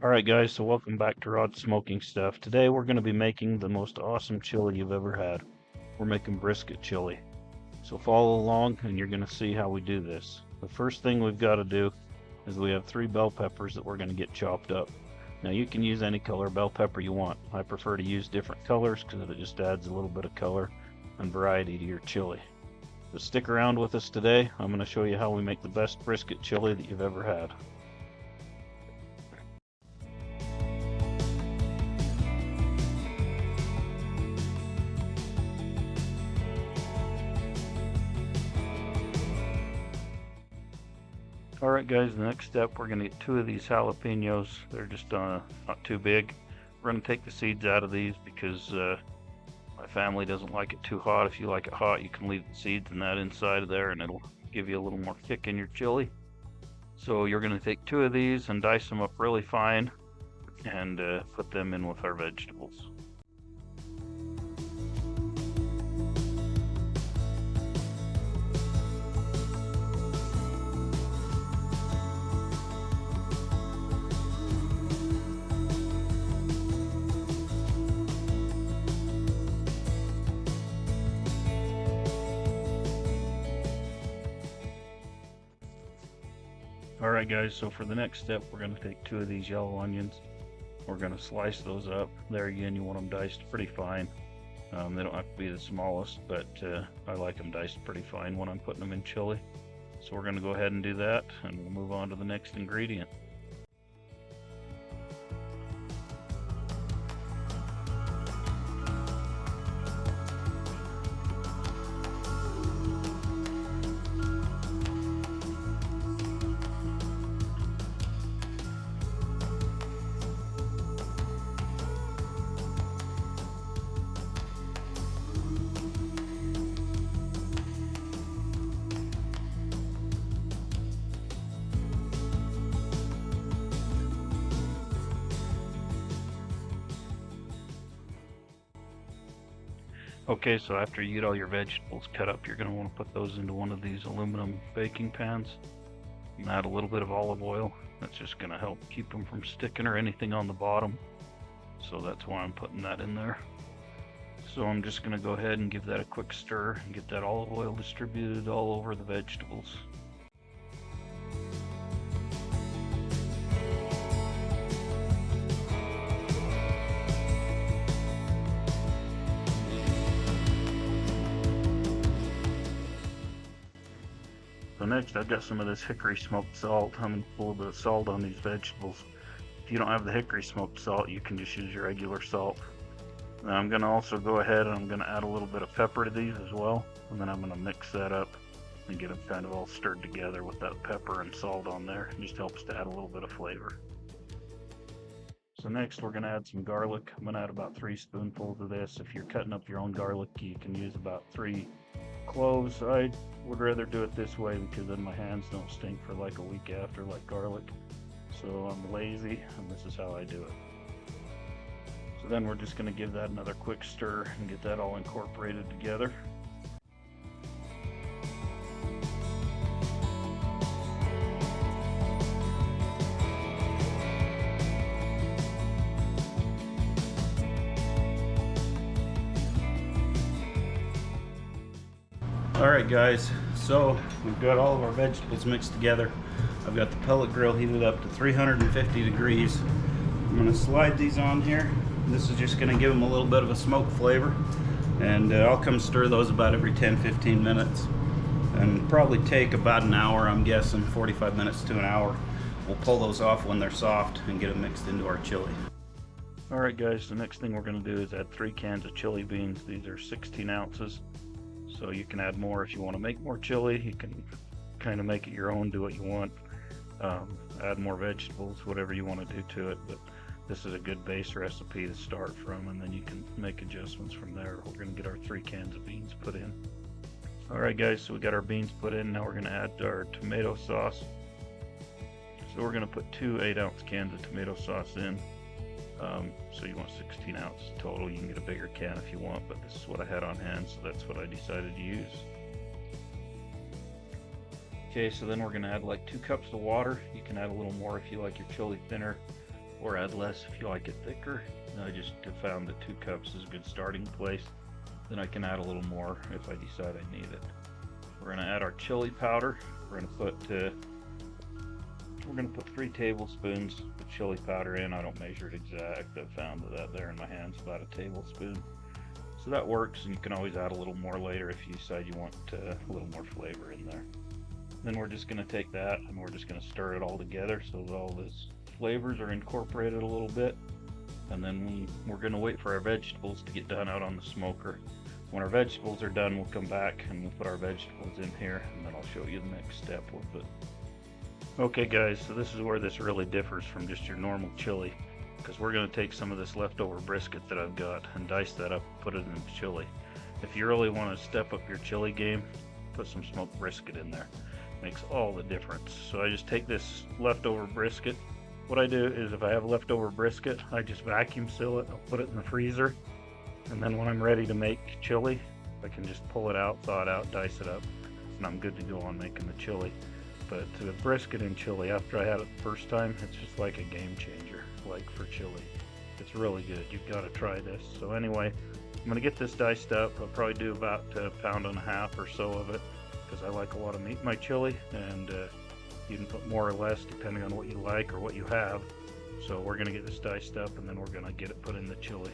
Alright guys, so welcome back to Rod Smoking Stuff. Today we're going to be making the most awesome chili you've ever had. We're making brisket chili. So follow along and you're going to see how we do this. The first thing we've got to do is we have 3 bell peppers that we're going to get chopped up. Now you can use any color bell pepper you want. I prefer to use different colors because it just adds a little bit of color and variety to your chili. So stick around with us today. I'm going to show you how we make the best brisket chili that you've ever had. Alright guys, the next step, we're going to get 2 of these jalapenos. They're just not too big. We're going to take the seeds out of these because my family doesn't like it too hot. If you like it hot, you can leave the seeds and that inside of there and it'll give you a little more kick in your chili. So you're going to take 2 of these and dice them up really fine and put them in with our vegetables. Alright guys, so for the next step we're going to take 2 of these yellow onions. We're going to slice those up. There again, you want them diced pretty fine. They don't have to be the smallest, but I like them diced pretty fine when I'm putting them in chili. So we're going to go ahead and do that, and we'll move on to the next ingredient. Okay, so after you get all your vegetables cut up, you're going to want to put those into one of these aluminum baking pans and add a little bit of olive oil. That's just going to help keep them from sticking or anything on the bottom. So that's why I'm putting that in there. So I'm just going to go ahead and give that a quick stir and get that olive oil distributed all over the vegetables. So next I've got some of this hickory smoked salt. I'm going to pull the salt on these vegetables. If you don't have the hickory smoked salt, you can just use your regular salt. Now I'm going to also go ahead and I'm going to add a little bit of pepper to these as well. And then I'm going to mix that up and get them kind of all stirred together with that pepper and salt on there. It just helps to add a little bit of flavor. So next we're going to add some garlic. I'm going to add about 3 spoonfuls of this. If you're cutting up your own garlic, you can use about 3 cloves. I would rather do it this way because then my hands don't stink for like a week after like garlic. So I'm lazy and this is how I do it. So then we're just going to give that another quick stir and get that all incorporated together. Alright guys, so we've got all of our vegetables mixed together. I've got the pellet grill heated up to 350 degrees. I'm going to slide these on here. This is just going to give them a little bit of a smoke flavor. And I'll come stir those about every 10-15 minutes. And probably take about an hour, I'm guessing, 45 minutes to an hour. We'll pull those off when they're soft and get them mixed into our chili. Alright guys, the next thing we're going to do is add 3 cans of chili beans. These are 16 ounces. So you can add more if you want to make more chili. You can kind of make it your own, do what you want. Add more vegetables, whatever you want to do to it. But this is a good base recipe to start from, and then you can make adjustments from there. We're going to get our 3 cans of beans put in. Alright guys, so we got our beans put in. Now we're going to add our tomato sauce. So we're going to put 2 8-ounce cans of tomato sauce in. So you want 16 ounces total. You can get a bigger can if you want, but this is what I had on hand, so that's what I decided to use. Okay, so then we're going to add like 2 cups of water. You can add a little more if you like your chili thinner. or add less if you like it thicker. I just found that 2 cups is a good starting place. Then I can add a little more if I decide I need it. We're going to add our chili powder. We're going to put 3 tablespoons of chili powder in. I don't measure it exact. I've found that there in my hands about a tablespoon. So that works, and you can always add a little more later if you decide you want a little more flavor in there. Then we're just going to take that and we're just going to stir it all together so that all those flavors are incorporated a little bit. And then we're going to wait for our vegetables to get done out on the smoker. When our vegetables are done, we'll come back and we'll put our vegetables in here, and then I'll show you the next step with it. Okay guys, so this is where this really differs from just your normal chili, because we're going to take some of this leftover brisket that I've got and dice that up and put it in the chili. If you really want to step up your chili game, put some smoked brisket in there. Makes all the difference. So I just take this leftover brisket. What I do is if I have leftover brisket, I just vacuum seal it, I'll put it in the freezer, and then when I'm ready to make chili, I can just pull it out, thaw it out, dice it up, and I'm good to go on making the chili. But the brisket in chili, after I had it the first time, it's just like a game changer, like for chili. It's really good. You've got to try this. So anyway, I'm going to get this diced up. I'll probably do about 1.5 pounds or so of it, because I like a lot of meat in my chili, and you can put more or less depending on what you like or what you have. So we're going to get this diced up, and then we're going to get it put in the chili.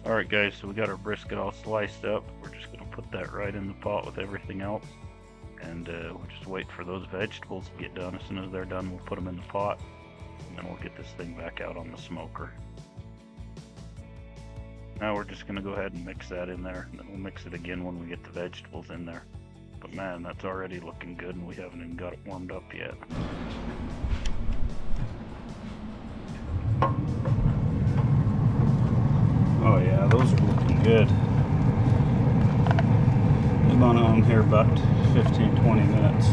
Alright guys, so we got our brisket all sliced up. We're just going to put that right in the pot with everything else. And we'll just wait for those vegetables to get done. As soon as they're done, we'll put them in the pot. And then we'll get this thing back out on the smoker. Now we're just going to go ahead and mix that in there. And then we'll mix it again when we get the vegetables in there. But man, that's already looking good, and we haven't even got it warmed up yet. Oh yeah, those are looking good. They've been on here about 15-20 minutes.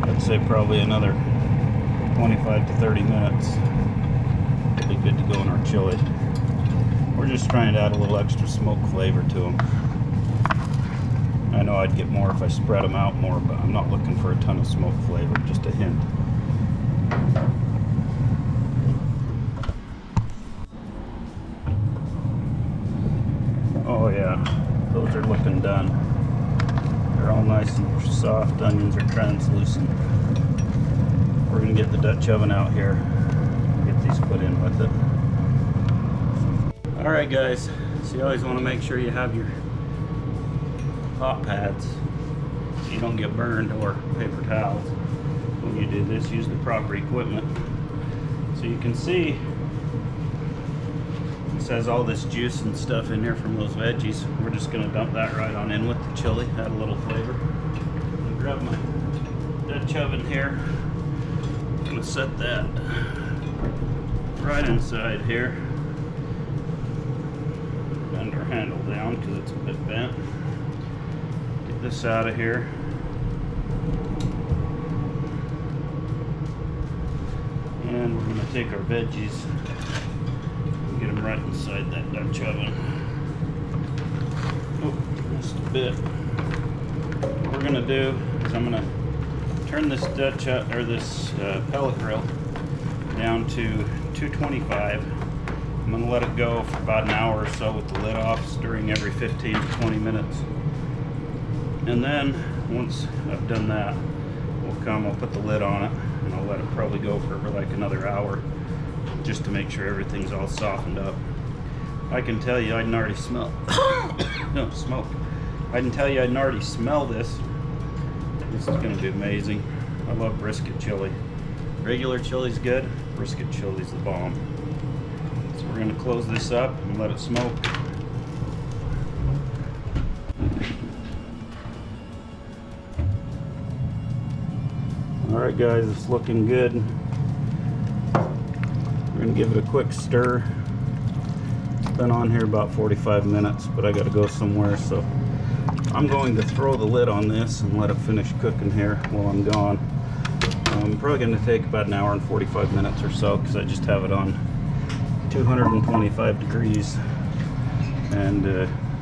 I'd say probably another 25 to 30 minutes. It'll be good to go in our chili. We're just trying to add a little extra smoke flavor to them. I know I'd get more if I spread them out more, but I'm not looking for a ton of smoke flavor, just a hint. Oh yeah, those are looking done. They're all nice and soft. Onions are translucent. We're going to get the Dutch oven out here and get these put in with it. Alright guys, so you always want to make sure you have your hot pads so you don't get burned, or paper towels. When you do this, use the proper equipment. So you can see has all this juice and stuff in here from those veggies. We're just going to dump that right on in with the chili, add a little flavor. I'll grab my Dutch oven here. I'm going to set that right inside here. Bend our handle down because it's a bit bent. Get this out of here. And we're going to take our veggies, get them right inside that Dutch oven. Oh, just a bit. What we're gonna do is I'm gonna turn this this pellet grill down to 225. I'm gonna let it go for about an hour or so with the lid off, stirring every 15 to 20 minutes. And then once I've done that, I'll put the lid on it, and I'll let it probably go for like another hour, just to make sure everything's all softened up. I can tell you I can already smell no smoke. I can tell you I can already smell this. This is going to be amazing. I love brisket chili. Regular chili's good, brisket chili's the bomb. So we're going to close this up and let it smoke. Alright guys, it's looking good. We're going to give it a quick stir. It's been on here about 45 minutes, but I got to go somewhere, so I'm going to throw the lid on this and let it finish cooking here while I'm gone. Probably going to take about an hour and 45 minutes or so, because I just have it on 225 degrees, and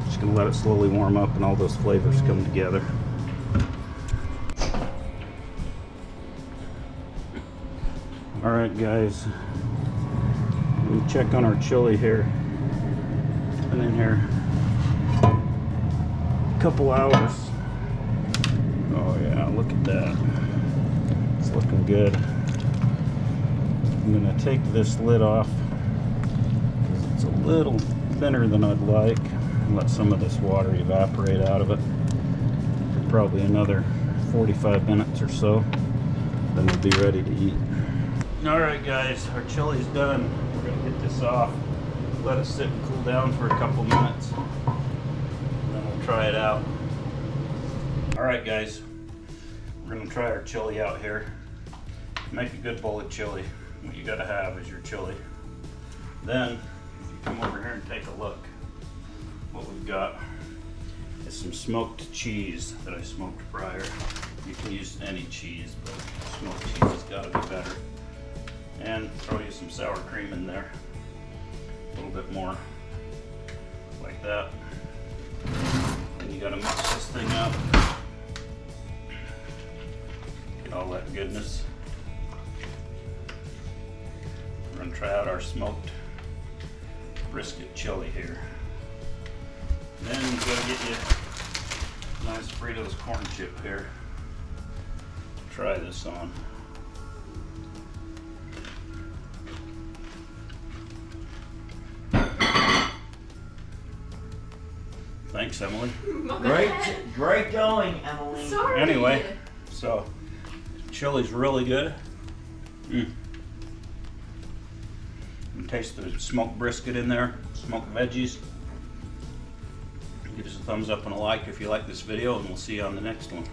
just going to let it slowly warm up and all those flavors come together. Alright guys, let me check on our chili here. It's been in here a couple hours. Oh yeah, look at that. It's looking good. I'm going to take this lid off because it's a little thinner than I'd like, and let some of this water evaporate out of it for probably another 45 minutes or so. Then we'll be ready to eat. Alright guys, our chili's done. We're going to get this off, let it sit and cool down for a couple minutes, and then we'll try it out. Alright guys, we're going to try our chili out here. To make a good bowl of chili, what you got to have is your chili. Then, if you come over here and take a look, what we've got is some smoked cheese that I smoked prior. You can use any cheese, but smoked cheese has got to be better. And throw you some sour cream in there, a little bit more, like that. And you gotta mix this thing up, get all that goodness. We're gonna try out our smoked brisket chili here. Then you gotta get you a nice Fritos corn chip here. Try this on. Thanks, Emily. Great going, Emily. Sorry. Anyway, so chili's really good. You taste the smoked brisket in there, smoked veggies. Give us a thumbs up and a like if you like this video, and we'll see you on the next one.